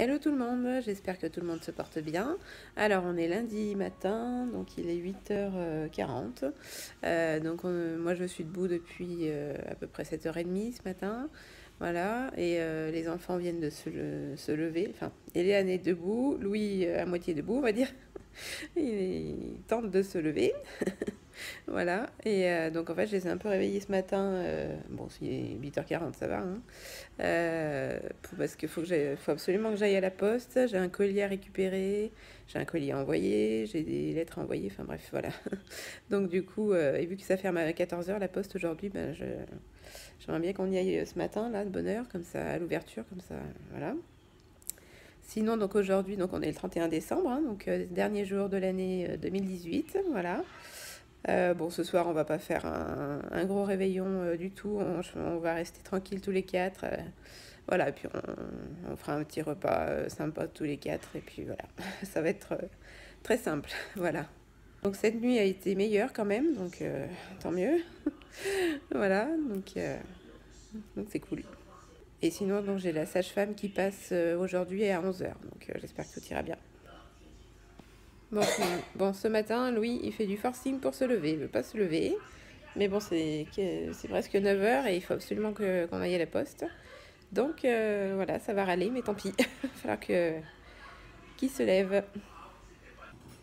Hello tout le monde, j'espère que tout le monde se porte bien. Alors on est lundi matin, donc il est 8h40. Moi je suis debout depuis à peu près 7h30 ce matin. Voilà, et les enfants viennent de se lever. Enfin, Eliane est debout, Louis à moitié debout on va dire. Il tente de se lever. Voilà, et donc en fait je les ai un peu réveillés ce matin. Bon, s'il est 8h40 ça va, hein. Parce qu'il faut absolument que j'aille à la poste. J'ai un colis à récupérer, j'ai un colis à envoyer, j'ai des lettres à envoyer, enfin bref, voilà. Donc du coup, et vu que ça ferme à 14h la poste aujourd'hui, j'aimerais bien qu'on y aille ce matin, là, de bonne heure, comme ça, à l'ouverture, comme ça, voilà. Sinon, donc aujourd'hui, donc on est le 31 décembre, hein, donc dernier jour de l'année 2018, voilà. Bon, ce soir, on va pas faire un gros réveillon du tout. On va rester tranquille tous les quatre. Voilà, et puis on fera un petit repas sympa tous les quatre. Et puis voilà, ça va être très simple. Voilà. Donc cette nuit a été meilleure quand même, donc tant mieux. Voilà, donc c'est cool. Et sinon, donc j'ai la sage-femme qui passe aujourd'hui à 11h, donc j'espère que tout ira bien. Bon, ce matin, Louis, il fait du forcing pour se lever. Il veut pas se lever. Mais bon, c'est presque 9h et il faut absolument qu'on aille à la poste. Donc, voilà, ça va râler, mais tant pis. Il va falloir qu'il se lève.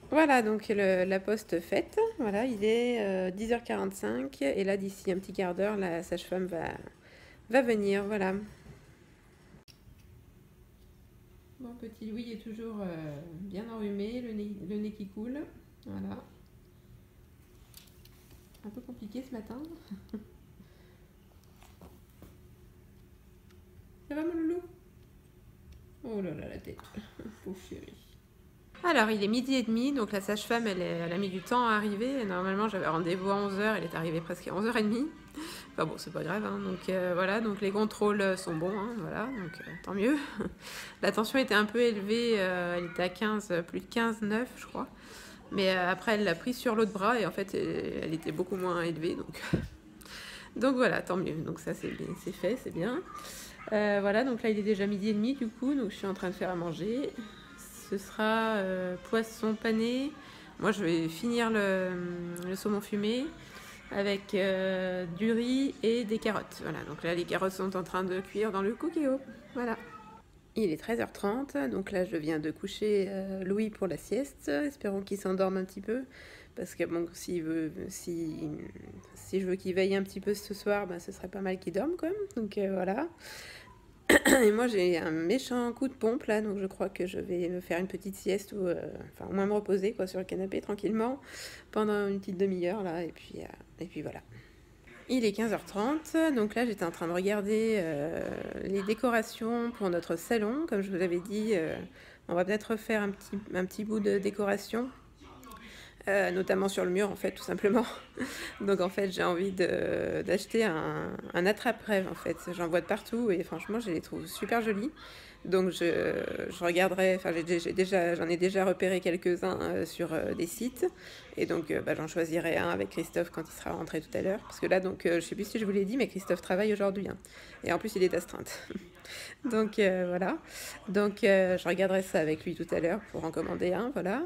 Voilà, donc la poste faite. Voilà, il est 10h45. Et là, d'ici un petit quart d'heure, la sage-femme va venir. Voilà. Bon, petit Louis est toujours bien enrhumé, le nez qui coule. Voilà. Un peu compliqué ce matin. Ça va mon loulou? Oh là là, la tête. Pauvre chérie. Alors, il est 12h30, donc la sage-femme, elle a mis du temps à arriver. Normalement, j'avais rendez-vous à 11h, elle est arrivée presque à 11h30. Enfin bon, c'est pas grave, hein. Donc voilà, donc les contrôles sont bons, hein, voilà, donc tant mieux. La tension était un peu élevée, elle était à 15, plus de 15, 9 je crois. Mais après, elle l'a prise sur l'autre bras et en fait, elle était beaucoup moins élevée, donc voilà, tant mieux. Donc ça, c'est fait, c'est bien. Voilà, donc là, il est déjà 12h30 du coup, donc je suis en train de faire à manger. Ce sera poisson pané. Moi, je vais finir le saumon fumé avec du riz et des carottes. Voilà, donc là, les carottes sont en train de cuire dans le cookéo. Voilà. Il est 13h30, donc là, je viens de coucher Louis pour la sieste. Espérons qu'il s'endorme un petit peu. Parce que bon, si je veux qu'il veille un petit peu ce soir, ce serait pas mal qu'il dorme quand même. Donc voilà. Et moi j'ai un méchant coup de pompe là, donc je crois que je vais me faire une petite sieste ou au moins me reposer quoi sur le canapé tranquillement pendant une petite demi-heure là, et puis voilà. Il est 15h30, donc là j'étais en train de regarder les décorations pour notre salon. Comme je vous avais dit, on va peut-être refaire un petit bout de décoration. Notamment sur le mur en fait, tout simplement. Donc en fait j'ai envie d'acheter un attrape-rêve en fait. J'en vois de partout et franchement je les trouve super jolis. Donc je regarderai, enfin j'en ai déjà repéré quelques-uns sur des sites. Et donc j'en choisirai un avec Christophe quand il sera rentré tout à l'heure. Parce que là donc je sais plus si je vous l'ai dit, mais Christophe travaille aujourd'hui, hein. Et en plus il est d'astreinte. Donc voilà. Donc je regarderai ça avec lui tout à l'heure pour en commander un, voilà.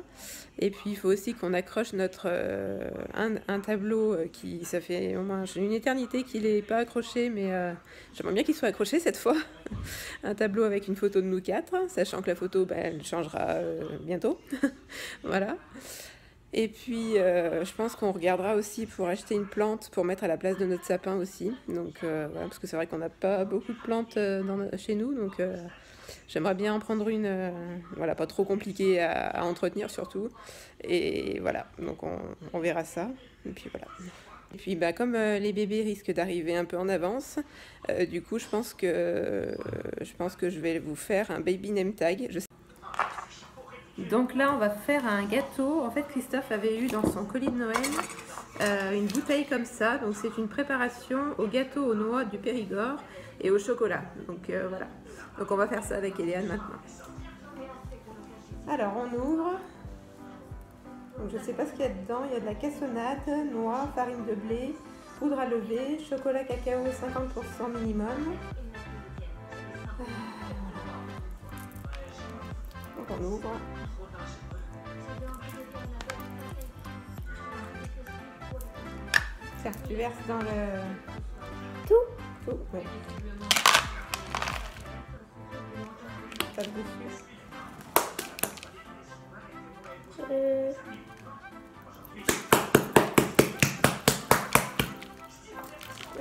Et puis il faut aussi qu'on accroche un tableau qui, ça fait au moins une éternité qu'il n'est pas accroché, mais j'aimerais bien qu'il soit accroché cette fois. Un tableau avec une photo de nous quatre, sachant que la photo elle changera bientôt. Voilà. Et puis je pense qu'on regardera aussi pour acheter une plante pour mettre à la place de notre sapin aussi. Donc voilà, parce que c'est vrai qu'on n'a pas beaucoup de plantes chez nous, donc j'aimerais bien en prendre une, voilà, pas trop compliquée à entretenir surtout. Et voilà, donc on verra ça. Et puis voilà. Et puis comme les bébés risquent d'arriver un peu en avance, du coup je pense que je vais vous faire un baby name tag. Donc là on va faire un gâteau. En fait Christophe avait eu dans son colis de Noël une bouteille comme ça. Donc c'est une préparation au gâteau aux noix du Périgord et au chocolat. Donc voilà. Donc on va faire ça avec Eliane maintenant. Alors on ouvre. Donc je ne sais pas ce qu'il y a dedans. Il y a de la cassonade, noix, farine de blé, poudre à lever, chocolat cacao 50% minimum. on ouvre. Tiens, tu verses dans le... Tout, ouais. Tape dessus.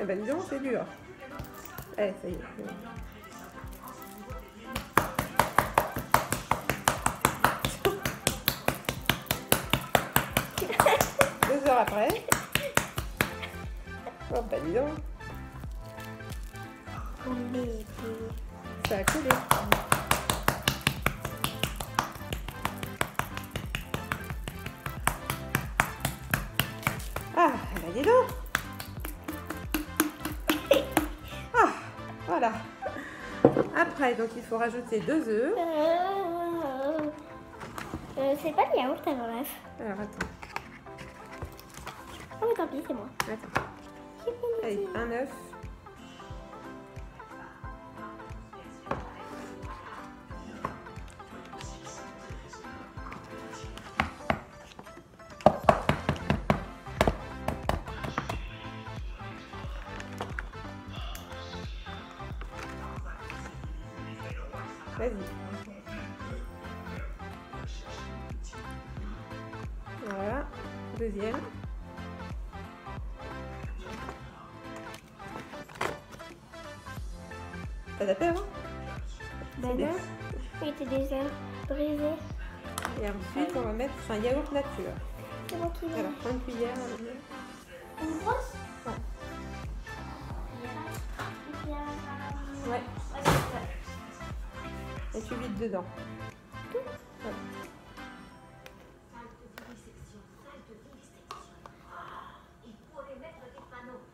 Eh ben dis donc, c'est dur. Allez, ça y est. 2 heures après. Oh bah dis donc. Ça a coulé. Ah, bah dis donc. Ah, voilà. Après, donc il faut rajouter 2 œufs. C'est pas le yaourt avant l'œuf. Alors attends. Oh mais tant pis, c'est moi. Attends. Allez, un œuf. Vas-y. Voilà. Deuxième. T'as tapé avant? Bah non, il était déjà brisé. Et ensuite, on va mettre un yaourt nature. C'est moi qui l'ai. Alors, prends une cuillère. Une grosse? Ouais. Ouais. Ouais. Et tu vides dedans. Ouais.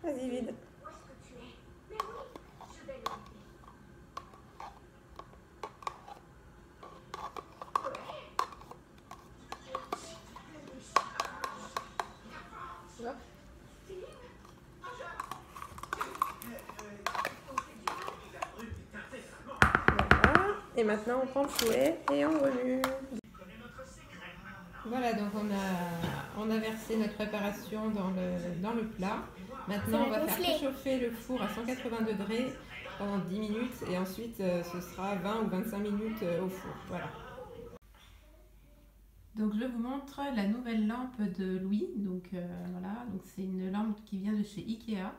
Vas-y, vide. Voilà. Et maintenant on prend le fouet et on remue. Voilà, donc on a versé notre préparation dans le plat. Maintenant on va faire préchauffer le four à 180 degrés pendant 10 minutes et ensuite ce sera 20 ou 25 minutes au four. Voilà. Donc je vous montre la nouvelle lampe de Louis. Donc voilà, donc c'est une lampe qui vient de chez Ikea.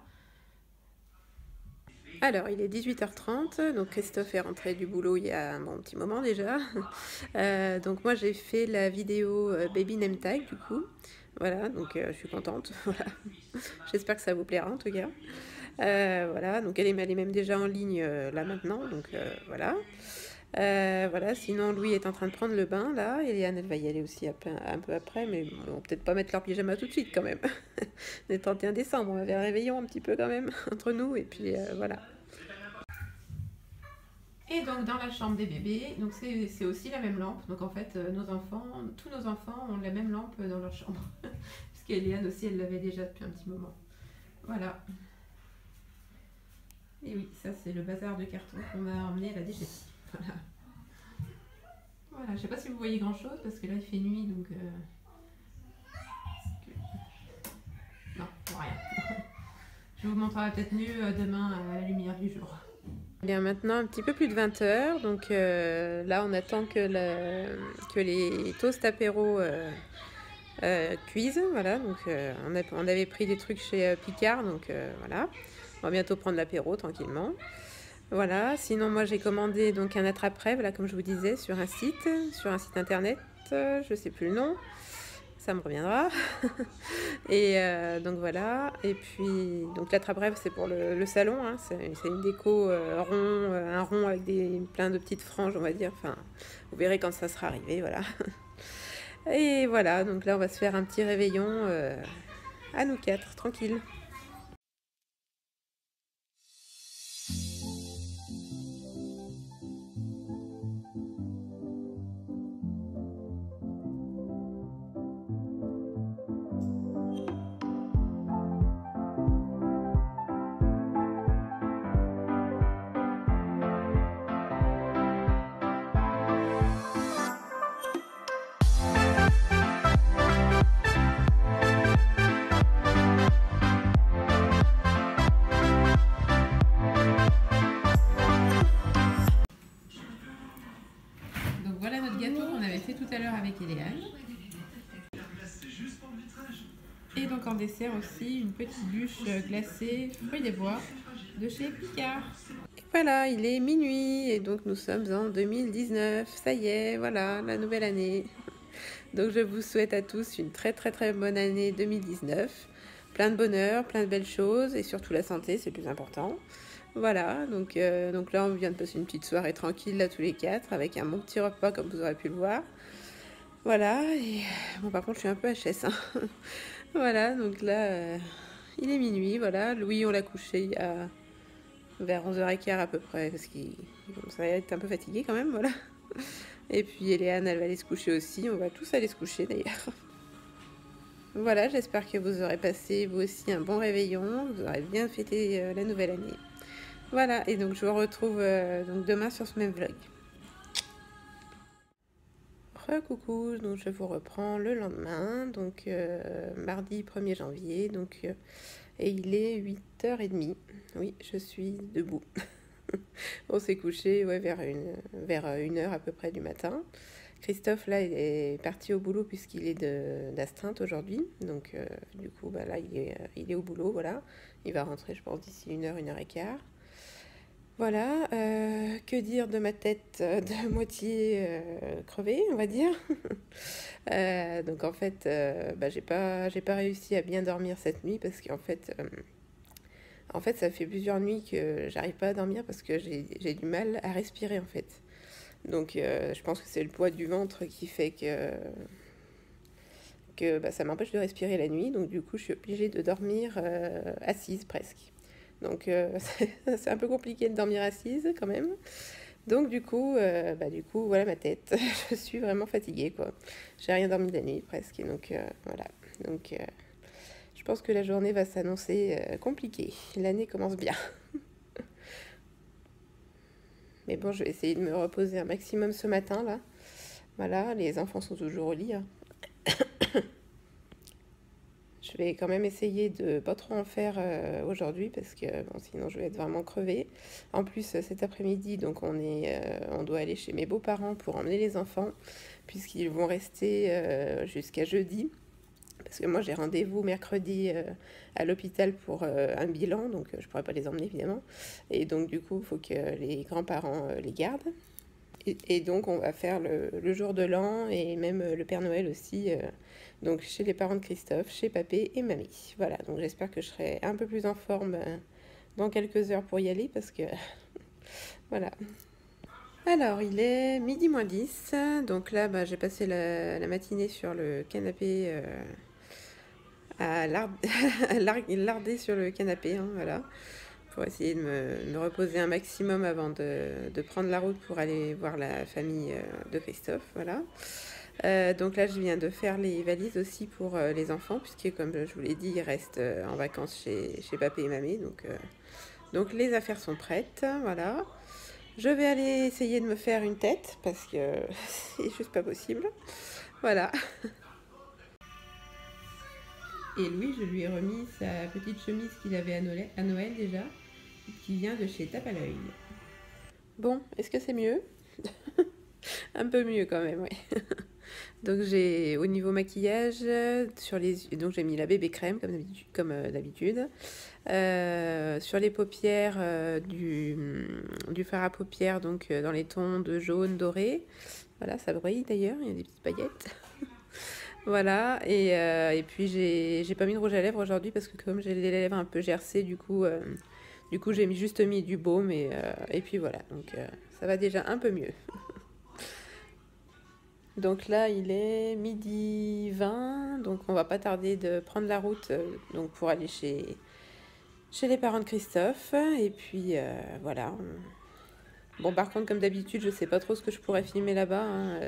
Alors, il est 18h30, donc Christophe est rentré du boulot il y a un bon petit moment déjà. Donc moi j'ai fait la vidéo Baby Name Tag du coup. Voilà, donc je suis contente. Voilà. J'espère que ça vous plaira en tout cas. Voilà, donc elle est même déjà en ligne là maintenant, donc voilà. Voilà, sinon Louis est en train de prendre le bain là, et Léane elle va y aller aussi un peu après, mais on va peut-être pas mettre leur pyjama tout de suite quand même. On est 31 décembre, on va faire un réveillon un petit peu quand même entre nous, et puis voilà. Et donc dans la chambre des bébés, donc c'est aussi la même lampe, donc en fait tous nos enfants ont la même lampe dans leur chambre, puisque Léane aussi elle l'avait déjà depuis un petit moment. Voilà. Et oui, ça c'est le bazar de carton qu'on a emmené à la DGT. Voilà. Voilà, je sais pas si vous voyez grand chose parce que là il fait nuit donc non, rien. Je vous montrerai peut-être mieux demain à la lumière du jour. Il y a maintenant un petit peu plus de 20 h, donc là on attend que les toasts apéro cuisent. Voilà, donc on avait pris des trucs chez Picard, donc voilà. On va bientôt prendre l'apéro tranquillement. Voilà, sinon moi j'ai commandé donc un attrape-rêve, là comme je vous disais, sur un site internet, je sais plus le nom, ça me reviendra. Et donc voilà, et puis donc l'attrape-rêve c'est pour le salon, hein. C'est une déco rond, un rond avec plein de petites franges on va dire, enfin vous verrez quand ça sera arrivé, voilà. Et voilà, donc là on va se faire un petit réveillon à nous 4, tranquille. Donc voilà notre gâteau qu'on avait fait tout à l'heure avec Eléane. Et donc en dessert aussi, une petite bûche glacée fruits des bois de chez Picard. Et voilà, il est minuit et donc nous sommes en 2019. Ça y est, voilà, la nouvelle année. Donc je vous souhaite à tous une très bonne année 2019. Plein de bonheur, plein de belles choses et surtout la santé, c'est le plus important. Voilà, donc là on vient de passer une petite soirée tranquille là tous les quatre avec un bon petit repas comme vous aurez pu le voir. Voilà, et bon par contre je suis un peu HS. Hein. Voilà, donc là il est minuit, voilà. Louis on l'a couché il y a vers 11h15 à peu près parce qu'il ça va être un peu fatigué quand même, voilà. Et puis Eléane elle va aller se coucher aussi, on va tous aller se coucher d'ailleurs. Voilà, j'espère que vous aurez passé vous aussi un bon réveillon, vous aurez bien fêté la nouvelle année. Voilà, et donc je vous retrouve donc demain sur ce même vlog. Coucou, donc je vous reprends le lendemain, donc mardi 1er janvier, donc, et il est 8h30. Oui, je suis debout. On s'est couché ouais, vers 1h à peu près du matin. Christophe, là, il est parti au boulot puisqu'il est d'astreinte aujourd'hui. Donc, du coup, bah, là, il est au boulot, voilà. Il va rentrer, je pense, d'ici 1h, 1h15. Voilà, que dire de ma tête de moitié crevée, on va dire. Donc en fait, bah, j'ai pas réussi à bien dormir cette nuit parce qu'en fait, ça fait plusieurs nuits que j'arrive pas à dormir parce que j'ai du mal à respirer en fait. Donc je pense que c'est le poids du ventre qui fait que bah, ça m'empêche de respirer la nuit. Donc du coup, je suis obligée de dormir assise presque. Donc c'est un peu compliqué de dormir assise quand même. Donc du coup, voilà ma tête. Je suis vraiment fatiguée quoi. J'ai rien dormi de la nuit presque. Donc voilà. Donc je pense que la journée va s'annoncer compliquée. L'année commence bien. Mais bon, je vais essayer de me reposer un maximum ce matin là. Voilà, les enfants sont toujours au lit. Hein. Je vais quand même essayer de pas trop en faire aujourd'hui parce que bon, sinon je vais être vraiment crevée. En plus cet après-midi, donc on doit aller chez mes beaux-parents pour emmener les enfants puisqu'ils vont rester jusqu'à jeudi. Parce que moi j'ai rendez-vous mercredi à l'hôpital pour un bilan, donc je pourrais pas les emmener évidemment. Et donc du coup il faut que les grands-parents les gardent. Et donc on va faire le jour de l'an et même le Père Noël aussi. Donc chez les parents de Christophe, chez papé et mamie. Voilà, donc j'espère que je serai un peu plus en forme dans quelques heures pour y aller parce que voilà. Alors il est midi moins 10, donc là bah, j'ai passé la matinée sur le canapé à larder sur le canapé, hein, voilà, pour essayer de me reposer un maximum avant de prendre la route pour aller voir la famille de Christophe, voilà. Donc là, je viens de faire les valises aussi pour les enfants, puisque comme je vous l'ai dit, ils restent en vacances chez papé et mamie. Donc les affaires sont prêtes, voilà. Je vais aller essayer de me faire une tête, parce que c'est juste pas possible. Voilà. Et Louis, je lui ai remis sa petite chemise qu'il avait à Noël déjà, qui vient de chez Tape à l'œil. Bon, est-ce que c'est mieux? Un peu mieux quand même, oui. Donc j'ai au niveau maquillage sur les yeux, donc j'ai mis la bébé crème comme d'habitude. Sur les paupières du fard à paupières donc dans les tons de jaune doré. Voilà, ça brille d'ailleurs, il y a des petites paillettes. Voilà, et puis j'ai pas mis de rouge à lèvres aujourd'hui parce que comme j'ai les lèvres un peu gercées, du coup j'ai juste mis du baume et puis voilà, donc ça va déjà un peu mieux. Donc là, il est midi 20, donc on va pas tarder de prendre la route donc pour aller chez les parents de Christophe. Et puis voilà. Bon, par contre, comme d'habitude, je sais pas trop ce que je pourrais filmer là-bas. Hein.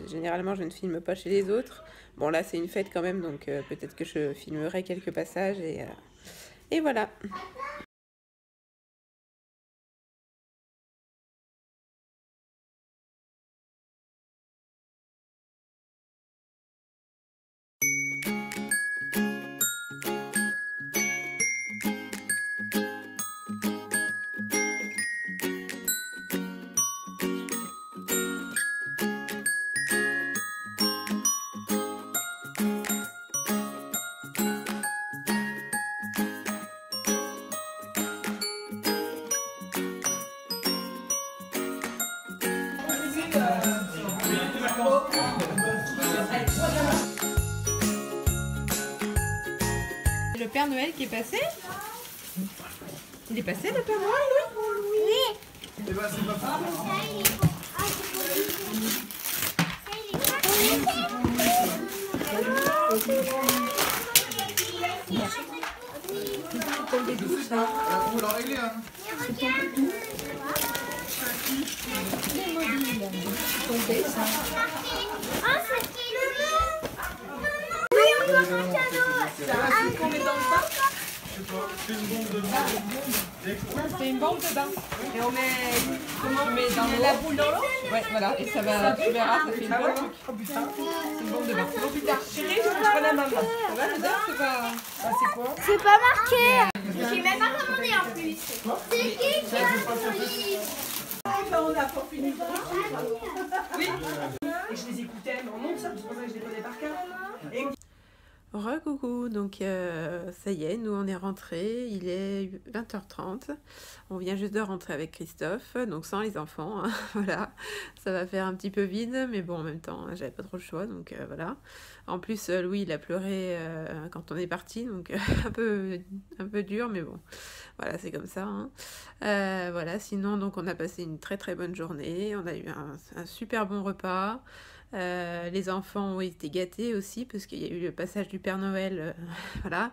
Généralement, je ne filme pas chez les autres. Bon, là, c'est une fête quand même, donc peut-être que je filmerai quelques passages et voilà. Le Père Noël qui est passé? Il est passé le Père Noël, Louis? Oui. Eh ben, c'est pas grave. Ça, il est pour... Ah, c'est pour lui. Ça, il est On l'a réglé, hein. Ah, c'est qui le... Oui, on va faire un cadeau. Qu'on met dans le bain. C'est une bombe de bain. C'est une bombe de bain. Et on met, comment On met dans l'eau. la boule dans l'eau. Ouais, voilà, et ça va, tu verras, ça fait une Ah ouais. bombe. Oh putain. C'est une bombe de bain. Oh putain. Chérie, je prends la maman. Ça va, l'odeur, c'est pas... Ah, c'est quoi? C'est pas marqué. J'ai même pas commandé en plus. C'est qui a son livre? On a pas fini. Oui. Et je les écoutais, mais on monte ça, c'est pour ça que je les connais par cœur. Et Recoucou, donc ça y est, nous on est rentrés, il est 20h30, on vient juste de rentrer avec Christophe, donc sans les enfants, hein, voilà, ça va faire un petit peu vide, mais bon en même temps, j'avais pas trop le choix, donc voilà. En plus, Louis il a pleuré quand on est parti, donc un peu dur, mais bon, voilà, c'est comme ça. Hein. Voilà, sinon donc on a passé une très très bonne journée, on a eu un super bon repas. Les enfants ont été gâtés aussi parce qu'il y a eu le passage du Père Noël, voilà,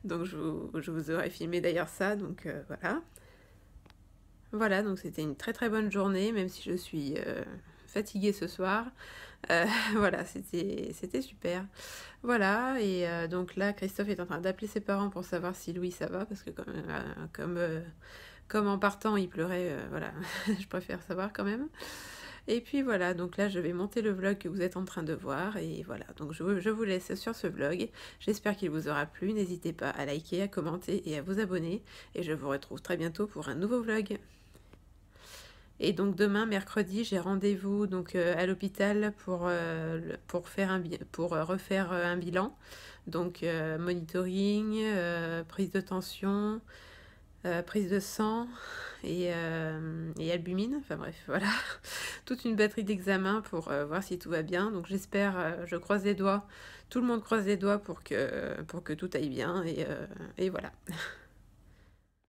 donc je vous aurais filmé d'ailleurs ça, donc voilà. Voilà, donc c'était une très très bonne journée, même si je suis fatiguée ce soir. Voilà, c'était super. Voilà, et donc là, Christophe est en train d'appeler ses parents pour savoir si Louis ça va, parce que comme en partant il pleurait, voilà, je préfère savoir quand même. Et puis voilà, donc là je vais monter le vlog que vous êtes en train de voir, et voilà, donc je vous laisse sur ce vlog, j'espère qu'il vous aura plu, n'hésitez pas à liker, à commenter et à vous abonner, et je vous retrouve très bientôt pour un nouveau vlog. Et donc demain, mercredi, j'ai rendez-vous donc à l'hôpital pour refaire un bilan, donc monitoring, prise de tension, prise de sang et albumine, enfin bref, voilà, toute une batterie d'examens pour voir si tout va bien. Donc j'espère, je croise les doigts, tout le monde croise les doigts pour que tout aille bien, et voilà.